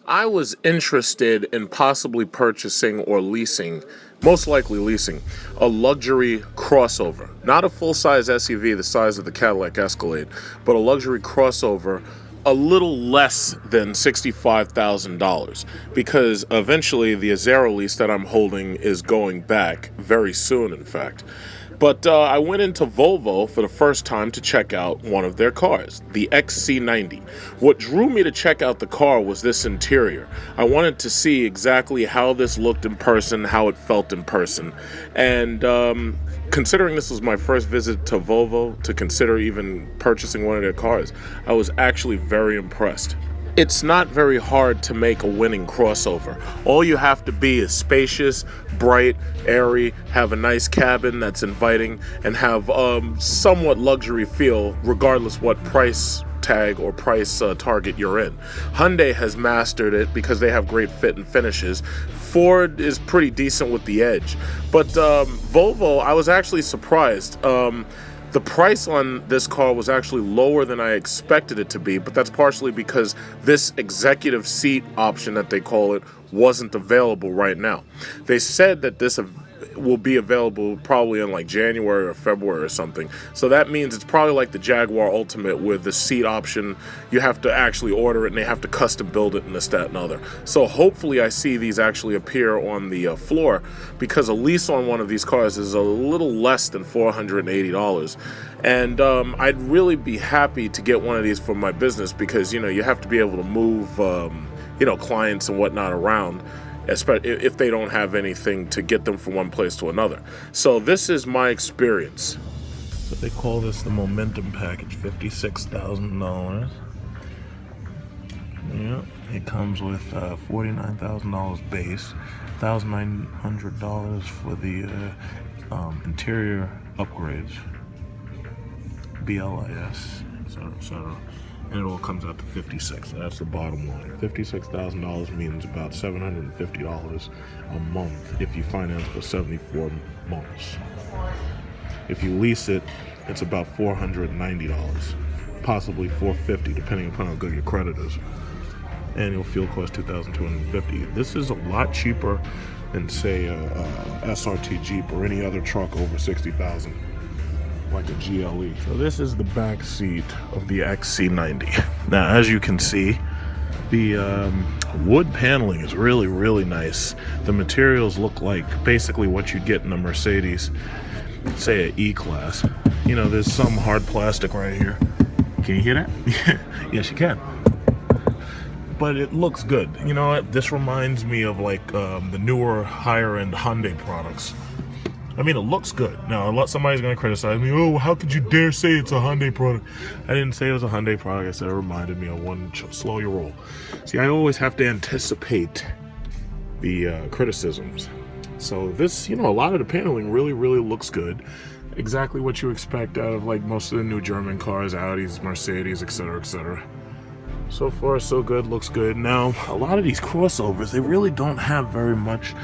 I was interested in possibly purchasing or leasing, most likely leasing, a luxury crossover. Not a full-size SUV the size of the Cadillac Escalade, but a luxury crossover a little less than $65,000, because eventually the Azero lease that I'm holding is going back very soon, in fact. But I went into Volvo for the first time to check out one of their cars, the XC90. What drew me to check out the car was this interior. I wanted to see exactly how this looked in person, how it felt in person. And considering this was my first visit to Volvo, to consider even purchasing one of their cars, I was actually very impressed. It's not very hard to make a winning crossover. All you have to be is spacious, bright, airy, have a nice cabin that's inviting, and have somewhat luxury feel regardless what price tag or price target you're in. Hyundai has mastered it because they have great fit and finishes. Ford is pretty decent with the edge. But Volvo, I was actually surprised. The price on this car was actually lower than I expected it to be, but that's partially because this executive seat option that they call it wasn't available right now. They said that this will be available probably in like January or February or something. So that means it's probably like the Jaguar Ultimate with the seat option. You have to actually order it and they have to custom build it and this, that, and other. So hopefully I see these actually appear on the floor, because a lease on one of these cars is a little less than $480. And I'd really be happy to get one of these for my business, because, you know, you have to be able to move, clients and whatnot around, especially if they don't have anything to get them from one place to another. So this is my experience. So they call this the Momentum Package, $56,000. Yeah, it comes with $49,000 base, $1,900 for the interior upgrades, BLIS, etc., etc. And it all comes out to $56,000. So that's the bottom line. $56,000 means about $750 a month if you finance for 74 months. If you lease it, it's about $490, possibly $450, depending upon how good your credit is. Annual fuel cost $2,250. This is a lot cheaper than, say, a SRT Jeep or any other truck over $60,000. Like a GLE. So this is the back seat of the XC90. Now, as you can see, the wood paneling is really, really nice. The materials look like basically what you'd get in a Mercedes, say an E-Class. You know, there's some hard plastic right here. Can you hear that? Yes, you can. But it looks good. You know what? This reminds me of like the newer, higher-end Hyundai products. I mean, it looks good. Now, somebody's going to criticize me. Oh, how could you dare say it's a Hyundai product? I didn't say it was a Hyundai product. I said it reminded me of one. Slow your roll. See, I always have to anticipate the criticisms. So this, you know, a lot of the paneling really, really looks good. Exactly what you expect out of like most of the new German cars, Audis, Mercedes, etc., etc. So far, so good. Looks good. Now, a lot of these crossovers, they really don't have very much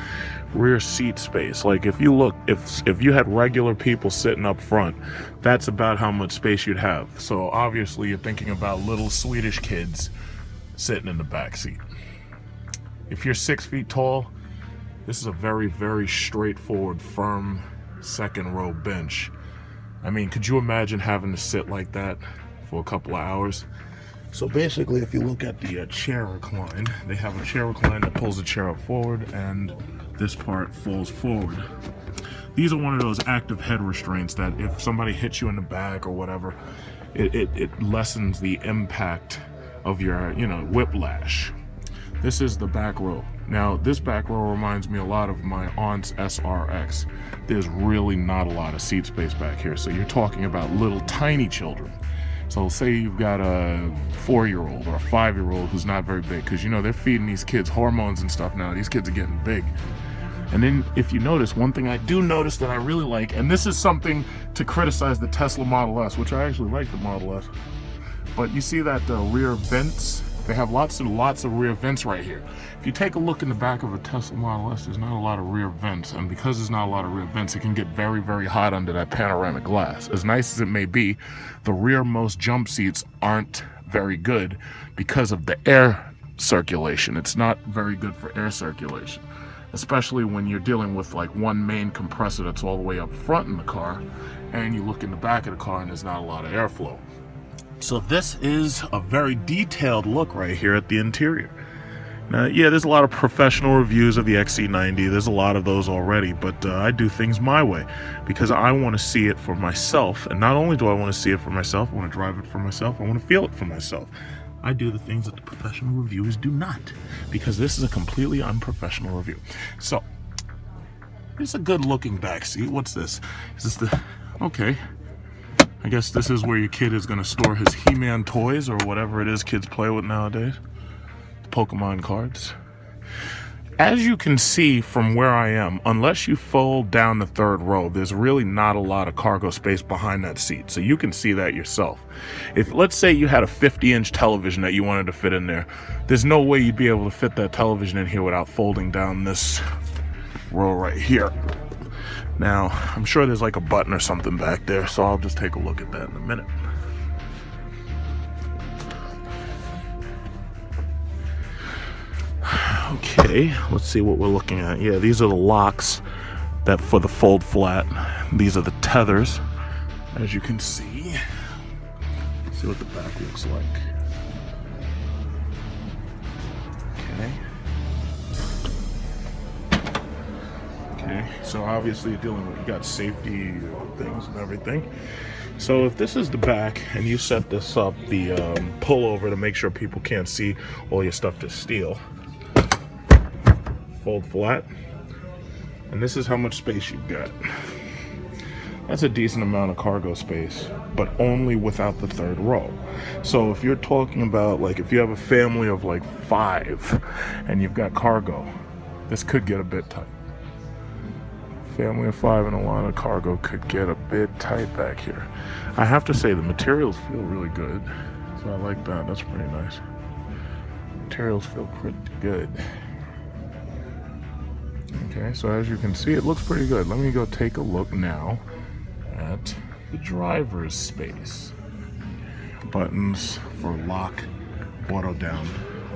rear seat space. Like if you look, if you had regular people sitting up front, that's about how much space you'd have. So obviously you're thinking about little Swedish kids sitting in the back seat. If you're 6 feet tall, this is a very, very straightforward, firm second row bench. I mean, could you imagine having to sit like that for a couple of hours? So basically, if you look at the chair recline, they have a chair recline that pulls the chair up forward, and this part falls forward. These are one of those active head restraints that if somebody hits you in the back or whatever, it lessens the impact of your, whiplash. This is the back row. Now, this back row reminds me a lot of my aunt's SRX. There's really not a lot of seat space back here, so you're talking about little tiny children. So say you've got a 4-year-old or a 5-year-old who's not very big, because they're feeding these kids hormones and stuff now. These kids are getting big. And then if you notice, one thing I do notice that I really like, and this is something to criticize the Tesla Model S, which I actually like the Model S, but you see that the rear vents, they have lots and lots of rear vents right here. If you take a look in the back of a Tesla Model S, there's not a lot of rear vents, and because there's not a lot of rear vents, it can get very, very hot under that panoramic glass. As nice as it may be, the rearmost jump seats aren't very good because of the air circulation. It's not very good for air circulation, especially when you're dealing with like one main compressor that's all the way up front in the car, and you look in the back of the car and there's not a lot of airflow. So this is a very detailed look right here at the interior. Now, yeah, there's a lot of professional reviews of the XC90. There's a lot of those already, but I do things my way because I want to see it for myself. And not only do I want to see it for myself, I want to drive it for myself, I want to feel it for myself. I do the things that the professional reviewers do not, because this is a completely unprofessional review. So, it's a good looking back seat. What's this? Is this the... Okay. I guess this is where your kid is going to store his He-Man toys or whatever it is kids play with nowadays. The Pokemon cards. As you can see from where I am, unless you fold down the third row, there's really not a lot of cargo space behind that seat. So you can see that yourself. If, let's say you had a 50-inch television that you wanted to fit in there, there's no way you'd be able to fit that television in here without folding down this row right here. Now, I'm sure there's like a button or something back there, so I'll just take a look at that in a minute. Okay, let's see what we're looking at. Yeah, these are the locks that for the fold flat. These are the tethers, as you can see. Let's see what the back looks like. Okay, so obviously you're dealing with, you got safety things and everything. So if this is the back and you set this up, the pullover to make sure people can't see all your stuff to steal. Fold flat, and this is how much space you've got. That's a decent amount of cargo space, but only without the third row. So if you're talking about, like, if you have a family of like 5 and you've got cargo, this could get a bit tight. Family of 5 and a lot of cargo could get a bit tight back here. I have to say the materials feel really good, so I like that. That's pretty nice. Materials feel pretty good. Okay, so as you can see, it looks pretty good. Let me go take a look now at the driver's space. Buttons for lock, auto down.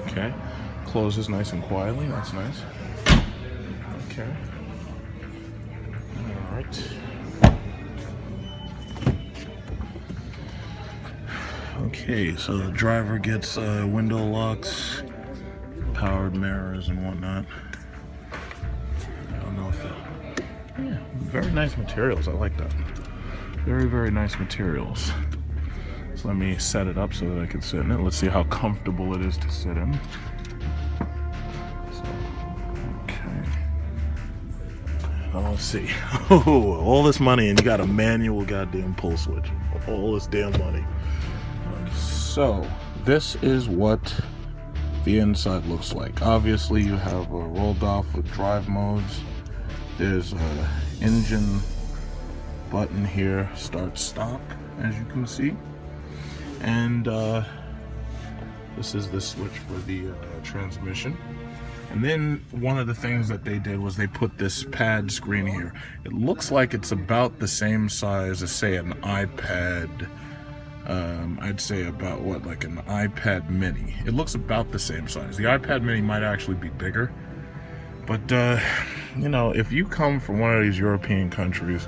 Okay, closes nice and quietly. That's nice. Okay. All right. Okay, so the driver gets window locks, powered mirrors, and whatnot. Yeah, very nice materials. I like that. Very, very nice materials. So let me set it up so that I can sit in it. Let's see how comfortable it is to sit in. So, okay. Now let's see. Oh, all this money and you got a manual goddamn pull switch. All this damn money. So, this is what the inside looks like. Obviously, you have a rolled off with drive modes. There's a engine button here, start stop, as you can see, and this is the switch for the transmission. And then one of the things that they did was they put this pad screen here. It looks like it's about the same size as, say, an iPad. I'd say about what, like an iPad mini. It looks about the same size. The iPad mini might actually be bigger. But, you know, if you come from one of these European countries,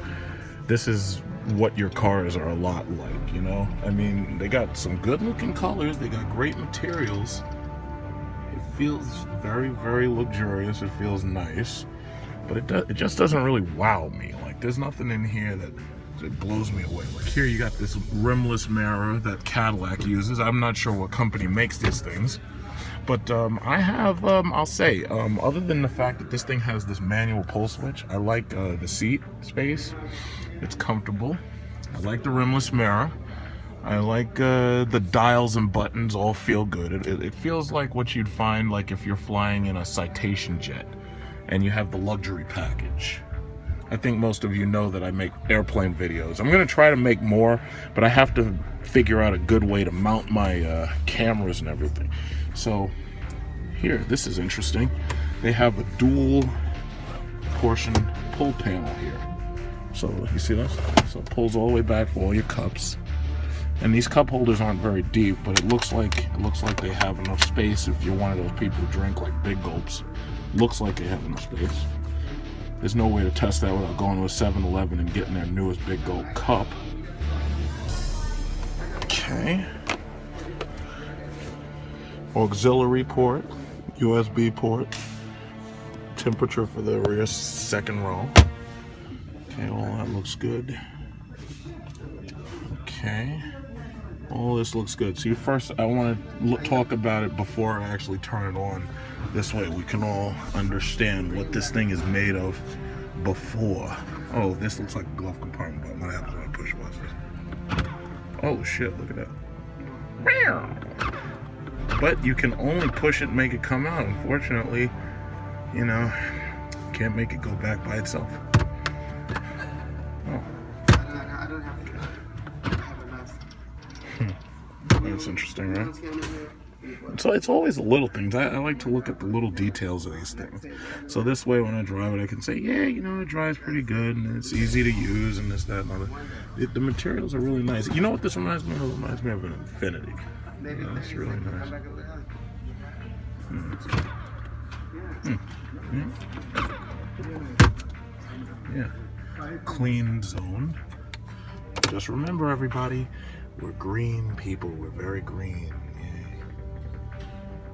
this is what your cars are a lot like, you know? I mean, they got some good-looking colors. They got great materials. It feels very, very luxurious. It feels nice. But it just doesn't really wow me. Like, there's nothing in here that blows me away. Like, here you got this rimless mirror that Cadillac uses. I'm not sure what company makes these things. But I have, I'll say, other than the fact that this thing has this manual pull switch, I like the seat space. It's comfortable. I like the rimless mirror. I like the dials and buttons all feel good. It feels like what you'd find like if you're flying in a Citation jet and you have the luxury package. I think most of you know that I make airplane videos. I'm going to try to make more, but I have to figure out a good way to mount my cameras and everything. So here, this is interesting. They have a dual portion pull panel here. So you see this? So it pulls all the way back for all your cups. And these cup holders aren't very deep, but it looks like they have enough space if you're one of those people who drink like big gulps. Looks like they have enough space. There's no way to test that without going to a 7-Eleven and getting their newest big gulp cup. Okay. Auxiliary port, USB port, temperature for the rear second row. Okay, all that looks good. Okay, all this looks good. So first, I want to talk about it before I actually turn it on. This way we can all understand what this thing is made of before. Oh, this looks like a glove compartment button. What happens when I push this? Oh shit, look at that. But you can only push it and make it come out. Unfortunately, you know, can't make it go back by itself. Oh. I don't have enough. That's interesting, right? So it's always the little things. I like to look at the little details of these things. So this way when I drive it, I can say, yeah, you know, it drives pretty good and it's easy to use and this, that, and other. The materials are really nice. You know what this reminds me of? It reminds me of an Infinity. That's really nice. Yeah. Clean zone. Just remember, everybody, we're green people. We're very green. Yeah.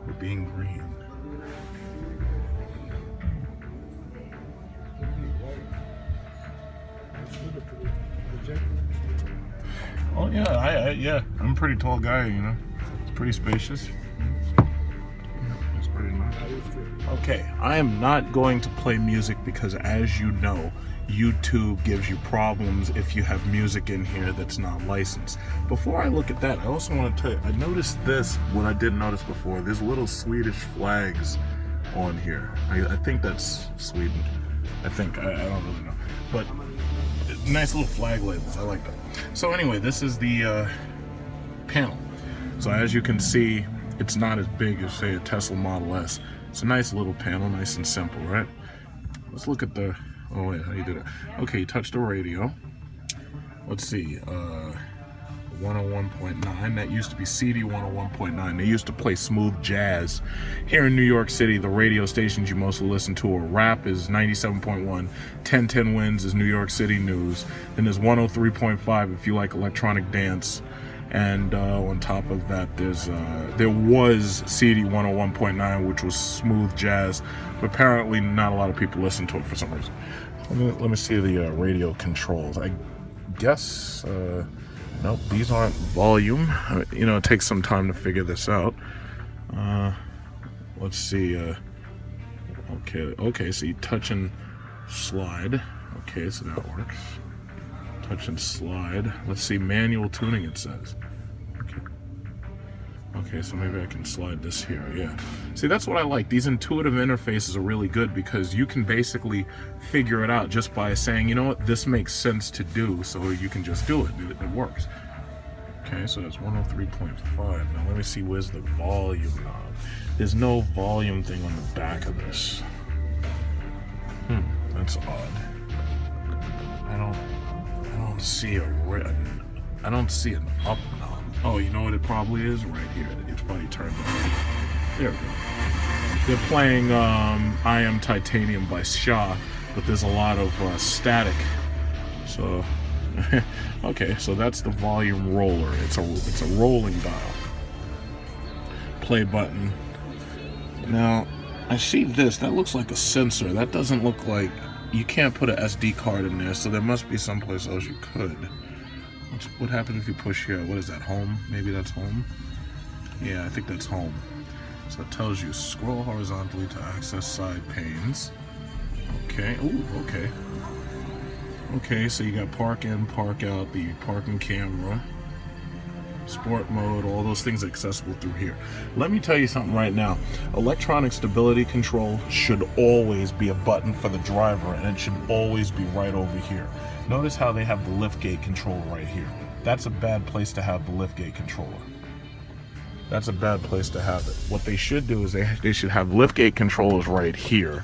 We're being green. Oh yeah, yeah. I'm a pretty tall guy, you know. It's pretty spacious. It's pretty nice. Okay, I am not going to play music because, as you know, YouTube gives you problems if you have music in here that's not licensed. Before I look at that, I also want to tell you, I noticed this, what I didn't notice before. There's little Swedish flags on here. I think that's Sweden. I think, I don't really know. But nice little flag labels, I like that. So anyway, this is the panel. So as you can see, it's not as big as, say, a Tesla Model S. It's a nice little panel, nice and simple, right? Let's look at the, oh wait, how you did it? Okay, you touch the radio. Let's see, 101.9, that used to be CD 101.9. They used to play smooth jazz. Here in New York City, the radio stations you mostly listen to are rap is 97.1, 1010 Wins is New York City news, then there's 103.5 if you like electronic dance, and on top of that there was CD 101.9, which was smooth jazz, but apparently not a lot of people listen to it for some reason. Let me see the radio controls. I guess nope, these aren't volume. You know, it takes some time to figure this out. Let's see. Okay, so you touch and slide. Okay, so that works. Touch and slide. Let's see, manual tuning, it says. Okay, so maybe I can slide this here, yeah. See, that's what I like. These intuitive interfaces are really good because you can basically figure it out just by saying, you know what, this makes sense to do, so you can just do it. It works. Okay, so that's 103.5. Now let me see, where's the volume knob? There's no volume thing on the back of this. That's odd. I don't see I don't see an up knob. Oh, you know what it probably is? Right here. It's probably turned on. There we go. They're playing I Am Titanium by Shaw, but there's a lot of static. So, okay, so that's the volume roller. It's a rolling dial. Play button. Now, I see this. That looks like a sensor. That doesn't look like... You can't put an SD card in there, so there must be someplace else you could. What happens if you push here? What is that, home? Maybe that's home? Yeah, I think that's home. So it tells you scroll horizontally to access side panes. Okay, ooh, okay. Okay, so you got park in, park out, the parking camera, sport mode, all those things accessible through here. Let me tell you something right now. Electronic stability control should always be a button for the driver, and it should always be right over here. Notice how they have the liftgate control right here. That's a bad place to have the liftgate controller. That's a bad place to have it. What they should do is they should have liftgate controllers right here,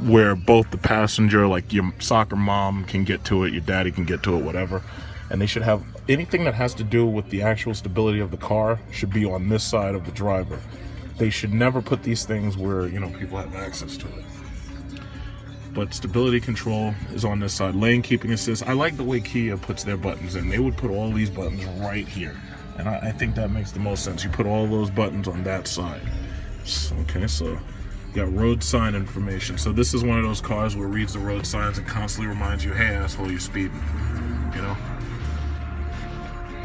where both the passenger, like your soccer mom, can get to it, your daddy can get to it, whatever. And they should have anything that has to do with the actual stability of the car should be on this side of the driver. They should never put these things where, you know, people have access to it. But stability control is on this side. Lane keeping assist. I like the way Kia puts their buttons in. They would put all these buttons right here. And I think that makes the most sense. You put all those buttons on that side. Okay, so you got road sign information. So this is one of those cars where it reads the road signs and constantly reminds you, hey asshole, you're speeding. You know?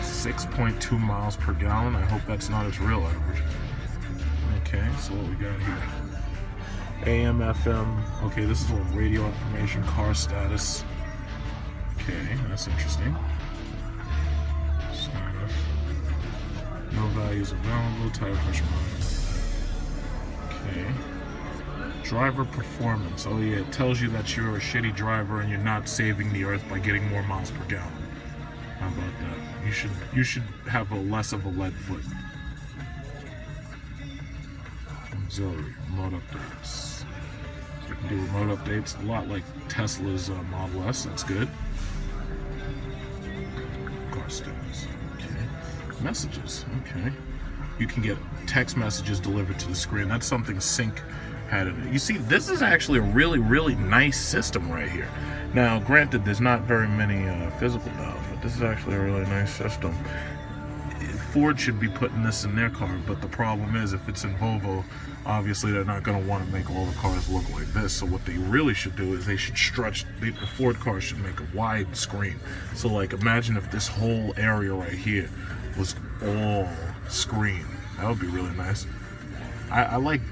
6.2 miles per gallon. I hope that's not its real average. Okay, so what we got here? AM, FM. Okay, this is all radio information, car status. Okay, that's interesting. Status. No values available, tire pressure monitor. Okay. Driver performance. Oh yeah, it tells you that you're a shitty driver and you're not saving the earth by getting more miles per gallon. How about that? You should have less of a lead foot. Auxiliary, remote updates. So you can do remote updates, a lot like Tesla's Model S, that's good. Car status, okay. Messages, okay. You can get text messages delivered to the screen. That's something Sync had in it. You see, this is actually a really, really nice system right here. Now, granted, there's not very many physical dials, but this is actually a really nice system. Ford should be putting this in their car, but the problem is if it's in Volvo, obviously they're not going to want to make all the cars look like this. So what they really should do is they should stretch, the Ford car should make a wide screen. So like imagine if this whole area right here was all screen. That would be really nice. I like,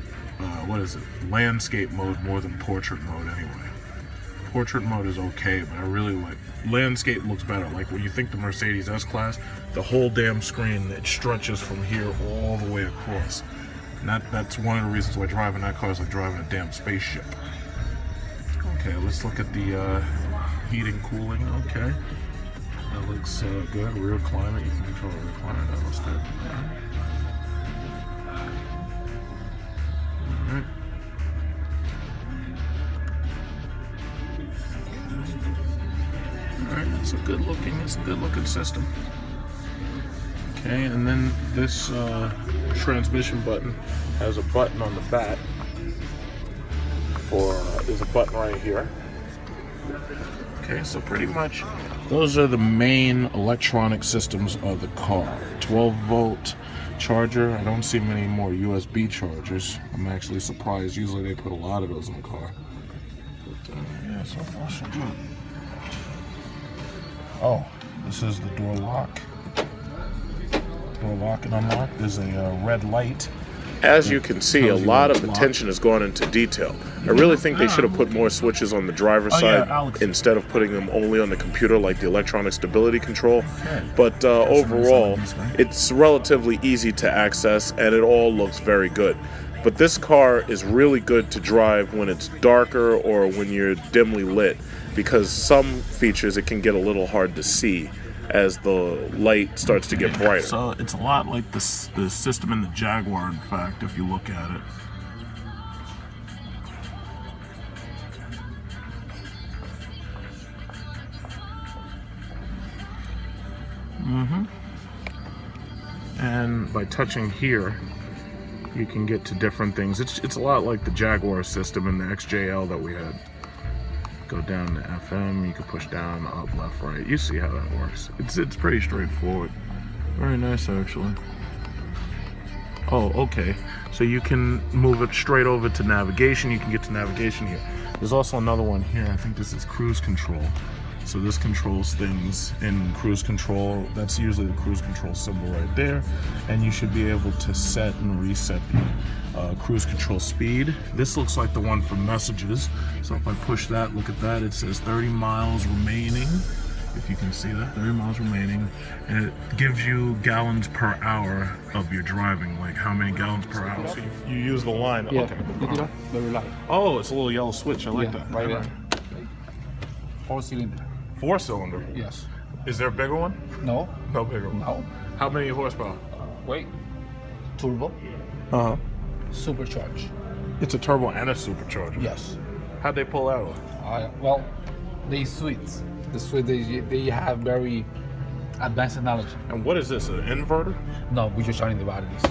what is it, landscape mode more than portrait mode anyway. Portrait mode is okay, but I really like landscape. Looks better. Like when you think the Mercedes S-Class, the whole damn screen, it stretches from here all the way across. And that's one of the reasons why driving that car is like driving a damn spaceship. Okay, let's look at the heating, cooling. Okay, that looks good. Rear climate, you can control rear climate. That looks good. All right. Alright, it's a good looking system. Okay, and then this transmission button has a button on the back for, there's a button right here. Okay, so pretty much those are the main electronic systems of the car. 12-volt charger. I don't see many more USB chargers. I'm actually surprised. Usually they put a lot of those in the car. But yeah, so far so good. Oh, this is the door lock. Door lock and unlock. There's a red light. As you can see, a lot of attention has gone into detail. I really think they should have put more switches on the driver's side instead of putting them only on the computer like the electronic stability control. But overall, it's relatively easy to access and it all looks very good. But this car is really good to drive when it's darker or when you're dimly lit, because some features it can get a little hard to see as the light starts to get brighter. So it's a lot like the system in the Jaguar, in fact, if you look at it. And by touching here, you can get to different things. It's a lot like the Jaguar system in the XJL that we had. Go down to FM, you can push down, up, left, right. You see how that works. It's pretty straightforward. Very nice, actually. Oh, okay. So you can move it straight over to navigation. You can get to navigation here. There's also another one here. I think this is cruise control. So this controls things in cruise control. That's usually the cruise control symbol right there. And you should be able to set and reset the cruise control speed. This looks like the one for messages. So if I push that, look at that, it says 30 miles remaining. If you can see that, 30 miles remaining. And it gives you gallons per hour of your driving, like how many gallons per hour. So you use the line. Yeah, okay. very light. Oh, it's a little yellow switch. I like that. Right there. 4-cylinder. 4-cylinder? Yes. Is there a bigger one? No. No bigger one. No. How many horsepower? Wait. Turbo. Uh-huh. Supercharged. It's a turbo and a supercharger. Yes. How'd they pull that off? Well, they switch. The switch they have very Advanced technology. And what is this? An inverter? No, we're just charging the batteries.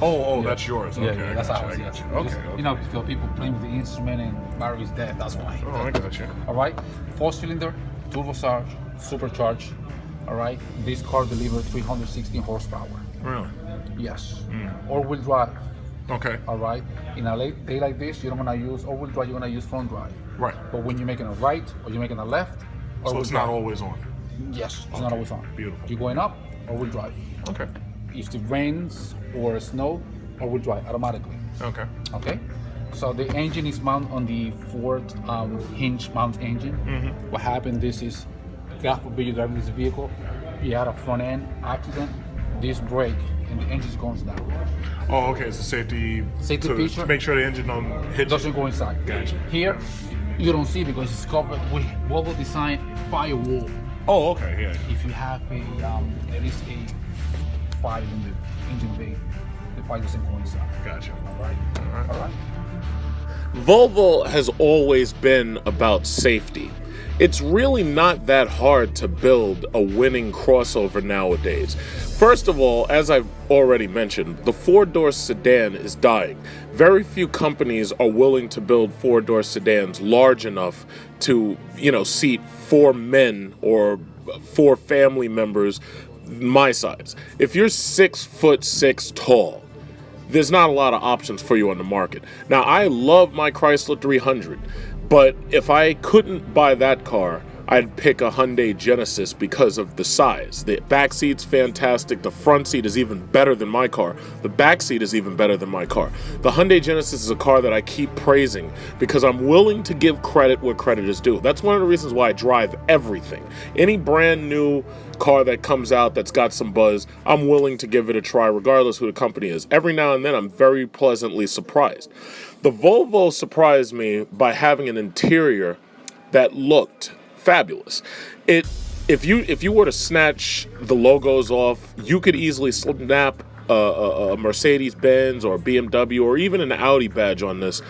Oh, that's yours. Yeah, Okay, yeah, I that's got you, ours. I got Yeah. you. Okay, Just, okay. You know, because people playing with the instrument and batteries dead. That's why. Oh, I got you. All right, 4-cylinder, turbocharged, supercharged. All right, this car delivers 316 horsepower. Really? Yes. All-wheel drive. Okay. All right. In a late day like this, you don't want to use all-wheel drive. You're gonna use front drive. Right. But when you're making a right or you're making a left, So all-wheel it's not drive. always on. Yes, it's not always on. Beautiful. You're going up, all-wheel drive. Okay. If it rains or snow, all-wheel drive automatically. Okay. Okay. So the engine is mounted on the Ford hinge mount engine. What happened? This is, God forbid, you're driving this vehicle, you had a front end accident, this brake and the engine goes down. Oh, okay. It's a safety Feature. to make sure the engine don't hit Doesn't you. go inside. Gotcha. Here, you don't see because it's covered with Volvo design firewall. Oh, okay. Yeah. If you have a, there is a fire in the engine bay, the fire doesn't go inside. Gotcha. All right. All right. Volvo has always been about safety. It's really not that hard to build a winning crossover nowadays. First of all, as I've already mentioned, the four-door sedan is dying. Very few companies are willing to build four-door sedans large enough to, seat 4 men or 4 family members my size. If you're 6'6" tall, there's not a lot of options for you on the market. Now, I love my Chrysler 300, but if I couldn't buy that car, I'd pick a Hyundai Genesis because of the size. The back seat's fantastic. The front seat is even better than my car. The back seat is even better than my car. The Hyundai Genesis is a car that I keep praising because I'm willing to give credit where credit is due. That's one of the reasons why I drive everything. Any brand new car that comes out that's got some buzz, I'm willing to give it a try regardless who the company is. Every now and then I'm very pleasantly surprised. The Volvo surprised me by having an interior that looked fabulous. If you were to snatch the logos off, you could easily snap a Mercedes-Benz or a BMW or even an Audi badge on this,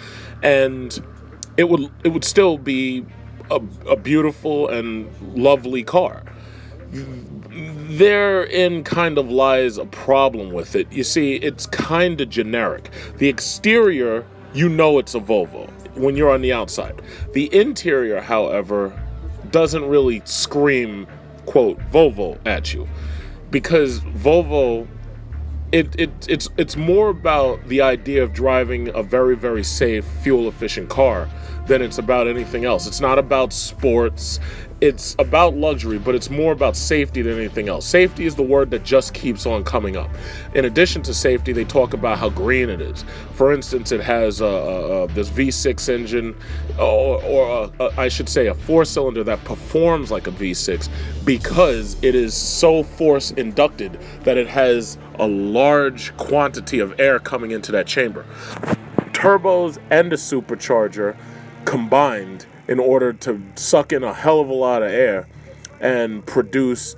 and it would still be a beautiful and lovely car. Therein kind of lies a problem with it. You see, it's kind of generic. The exterior, it's a Volvo when you're on the outside. The interior, however, doesn't really scream, quote, Volvo at you, because Volvo, it's more about the idea of driving a very, very safe, fuel-efficient car than it's about anything else. It's not about sports. It's about luxury, but it's more about safety than anything else. Safety is the word that just keeps on coming up. In addition to safety, they talk about how green it is. For instance, it has this V6 engine, or I should say a 4-cylinder that performs like a V6 because it is so force inducted that it has a large quantity of air coming into that chamber. Turbos and a supercharger combined in order to suck in a hell of a lot of air and produce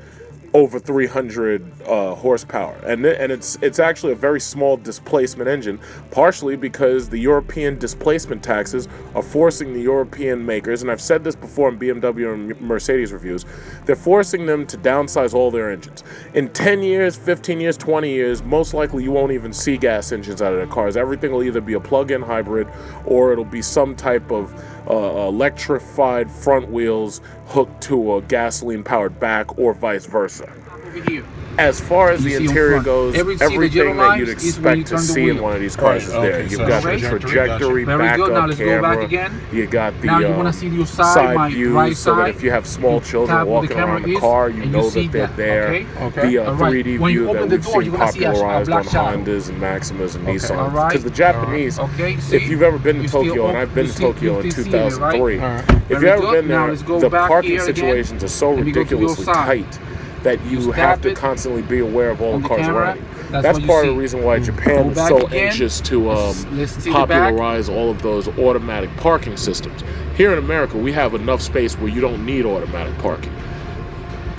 over 300 horsepower. And it's actually a very small displacement engine, partially because the European displacement taxes are forcing the European makers, and I've said this before in BMW and Mercedes reviews, they're forcing them to downsize all their engines. In 10 years, 15 years, 20 years, most likely you won't even see gas engines out of their cars. Everything will either be a plug-in hybrid or it'll be some type of electrified front wheels hooked to a gasoline-powered back or vice versa. As far as the interior goes, everything that you'd expect to see in one of these cars is there. You've got the trajectory, backup camera, you got the side views so that if you have small children walking around the car, you know that they're there. The 3D view that we've seen popularized on Hondas and Maximas and Nissans. Because the Japanese, if you've ever been to Tokyo, and I've been to Tokyo in 2003, if you've ever been there, the parking situations are so ridiculously tight that you have to constantly be aware of all the cars around you. That's part of the reason why Japan is so anxious to popularize all of those automatic parking systems. Here in America, we have enough space where you don't need automatic parking.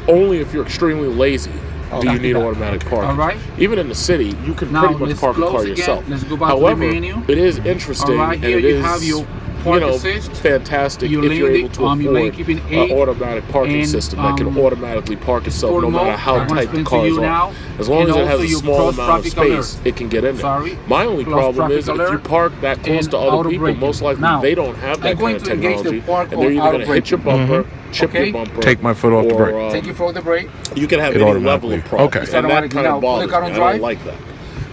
Only if you're extremely lazy do you need automatic parking. Even in the city, you can pretty much park a car yourself. However, it is interesting and it is park you know, assist. fantastic You if you're lane able to you lane afford keeping an 8, automatic parking and, system that can automatically park itself sport no matter mode, how I'm gonna tight the explain to cars you are. now, As long and as it has also a you small cross amount of traffic space, alert. it can get in there. Sorry. My only Cross problem is traffic if you alert park that close and to other auto people, braking. most likely Now, they don't have that I'm going kind of to engage the technology, park and they're on either auto going to hit your braking. bumper, chip Okay. your bumper, Take my foot off the brake. Take your foot off the brake. you can have It any level automatically. of problems, Okay. It's and that automatic. kind Now, of put the bothers me. car on I drive. don't like that.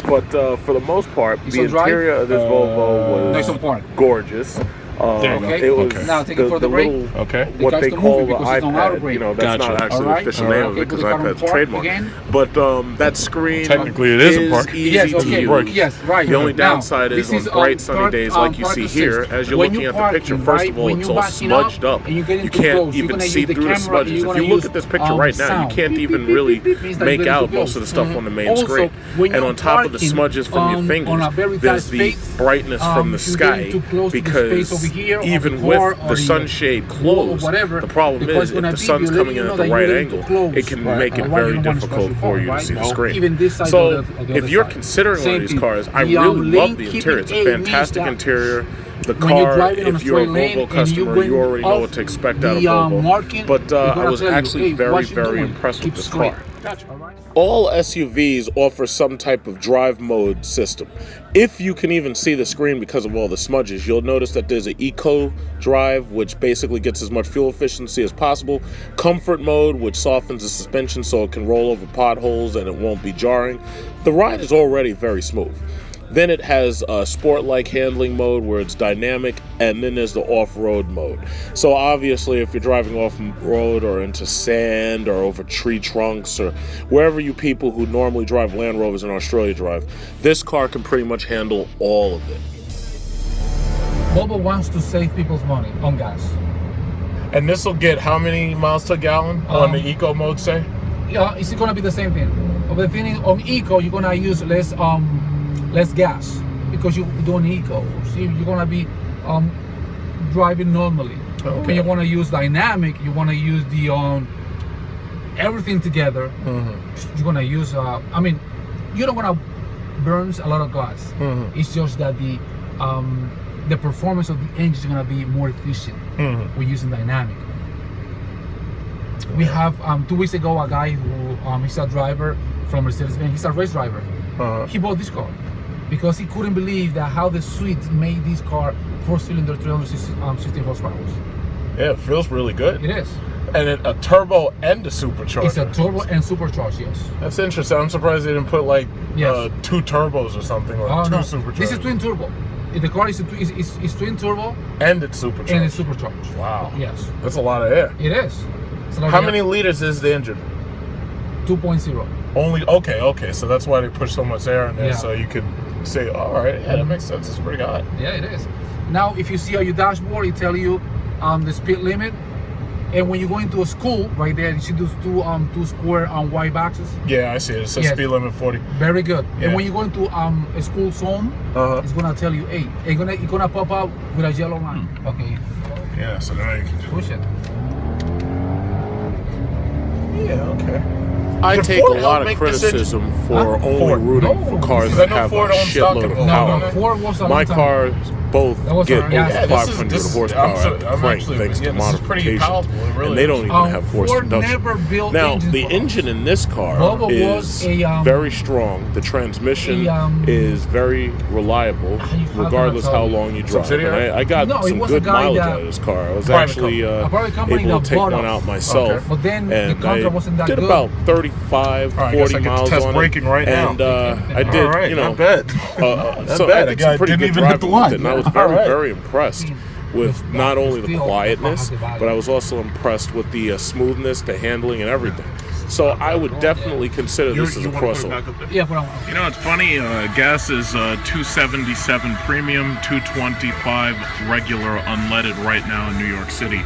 But for the most part, It's the on drive? interior of this Volvo No, it's was on park. gorgeous. Okay. It was Okay. Now take it for the brake. little, Okay. what car's they still call moving the because it's on auto iPad. brake. You know, that's Gotcha. not actually the Alright. official Alright. name of it Okay, because put the car on iPad's park trademark. again. But that screen Technically, it is a park. easy Yes, to okay. use. Yes, right. The only Now, downside is this on bright sunny park- days like you park see assist. here, as you're When looking you at the parking, picture, right, first of all, when it's you're all backing up smudged up. and you're getting You too can't close, you're even gonna see use the through the camera, smudges. you're If gonna you look use, at this picture right now, you sound. can't Beep, even beep, beep, really beep, beep, means that make you're out too most of the stuff close. on the main Also, screen. when And you're on top of the parking, smudges from your on a fingers, very there's tight the space, brightness from the if you're getting sky too close to the space because over here, or even the car, with or the the sunshade wall or closed, whatever, the problem the car's is if gonna the beep sun's you, coming letting in you at know the that right you're angle, too close. it can Right. make it Otherwise, very you don't wanna difficult smash for your you to phone, see the right? screen. Even this side So or the if other you're side. considering one Same of these thing. cars, I The, really lane love the keeping interior. It's a aid means fantastic that interior. The when you're car, driving on a if you're a straight lane Volvo and customer, went you already know off what to expect out of the, Volvo. marking, But they're I gonna was tell you, actually hey, very, what you very doing? impressed Keep with this straight. car. Gotcha. All right. All SUVs offer some type of drive mode system. If you can even see the screen because of all the smudges, you'll notice that there's an eco drive, which basically gets as much fuel efficiency as possible. Comfort mode, which softens the suspension so it can roll over potholes and it won't be jarring. The ride is already very smooth. Then it has a sport-like handling mode where it's dynamic, and then there's the off-road mode. So obviously if you're driving off-road or into sand or over tree trunks or wherever you people who normally drive Land Rovers in Australia drive, this car can pretty much handle all of it. Volvo wants to save people's money on gas. And this will get how many miles to a gallon on the eco mode, say? Yeah, it's gonna be the same thing. But the thing is, on eco, you're gonna use less gas because you're doing eco. So you're gonna be driving normally. Okay. When you wanna use dynamic, you wanna use the everything together. You're gonna use. I mean, you don't wanna burn a lot of gas. It's just that the performance of the engine is gonna be more efficient. We're using dynamic. We have 2 weeks ago a guy who he's a driver from Mercedes-Benz. He's a race driver. He bought this car because he couldn't believe that how the suite made this car 4-cylinder 360 horsepower. Yeah, it feels really good. It is. And a turbo and a supercharger. It's a turbo and supercharged. Yes. That's interesting. I'm surprised they didn't put like Yes. 2 turbos or something, or 2 No, superchargers. this is twin turbo. The car is twin turbo and it's supercharged. and it's supercharged. Wow. Yes. That's a lot of air. It is. So How many liters is the engine? 2.0. Only, okay. So that's why they push so much air in there, Yeah. so you could say, all right, yeah, that makes sense. It's pretty hot. Yeah, it is. Now, if you see on your dashboard, it tell you the speed limit. And when you go into a school, right there, you see those two square white boxes. Yeah, I see it. It says Yes. speed limit 40. Very good. Yeah. And when you go into a school zone, it's gonna tell you, hey, it's gonna pop up with a yellow line. Okay, Yeah, so now you can just... push it. Yeah, okay. I Did take Ford a help lot of make this engine? criticism for only Ford. rooting No, for cars because that I know have a Ford owns stock in shitload of Volvo. power. No, Ford was a My long time. cars both That was get a- yeah, over this 500 horsepower at the I'm crank actually- thanks to yeah, this is pretty modification. powerful. It really And they don't is. even have forced Ford induction. never built Now, engines the for engine in this car Volvo is was a, very strong. The transmission is very reliable, how can I regardless tell how you? long you drive. And Subsidiary? I got No, it some was a good guy mileage that- out of this car. I was Private actually a private company able that to take bought one us. out myself. Okay. But then the And contract I wasn't that did good. about 35, All right, I guess 40 I get to miles test on braking it. right now. And I did, All right, you know, not bad. so bad. I The did guy some pretty didn't good even hit the driving with line. it, and I was All very, right. very impressed with not only the quietness, but I was also impressed with the smoothness, the handling, and everything. So I would definitely consider this as a crossover. Yeah, but You know, it's funny. Gas is $2.77 premium, $2.25 regular unleaded right now in New York City.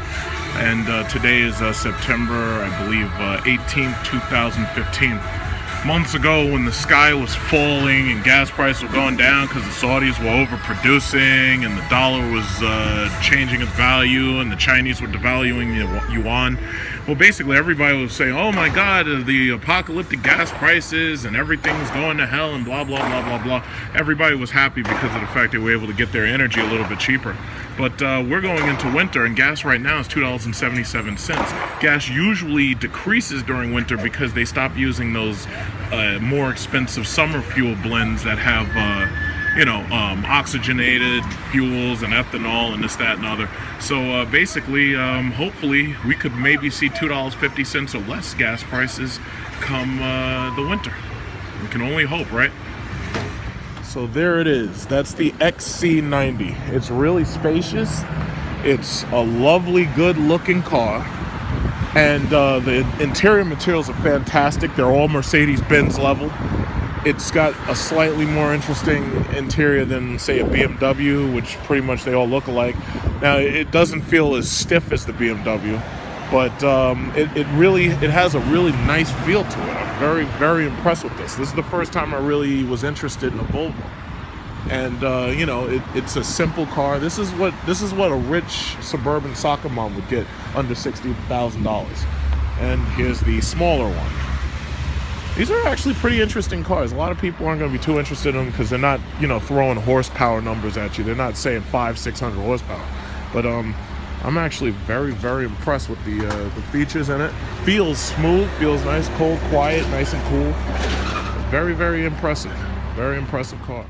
And today is September, I believe, 18th, 2015. months ago when the sky was falling and gas prices were going down because the Saudis were overproducing and the dollar was changing its value and the Chinese were devaluing the yuan. Well, basically everybody was saying, oh my God, the apocalyptic gas prices and everything's going to hell and blah, blah, blah, blah, blah. Everybody was happy because of the fact they were able to get their energy a little bit cheaper. But we're going into winter and gas right now is $2.77. Gas usually decreases during winter because they stop using those more expensive summer fuel blends that have oxygenated fuels and ethanol and this, that, and other. So basically, hopefully, we could maybe see $2.50 or less gas prices come the winter. We can only hope, right? So there it is. That's the XC90. It's really spacious. It's a lovely, good-looking car. And the interior materials are fantastic. They're all Mercedes-Benz level. It's got a slightly more interesting interior than, say, a BMW, which pretty much they all look alike. Now, it doesn't feel as stiff as the BMW, but it has a really nice feel to it. I'm very, very impressed with this. This is the first time I really was interested in a Volvo. And it's a simple car. This is what a rich suburban soccer mom would get under $60,000. And here's the smaller one. These are actually pretty interesting cars. A lot of people aren't going to be too interested in them because they're not, throwing horsepower numbers at you. They're not saying 500-600 horsepower. But I'm actually very, very impressed with the features in it. Feels smooth, feels nice, cold, quiet, nice and cool. Very, very impressive. Very impressive car.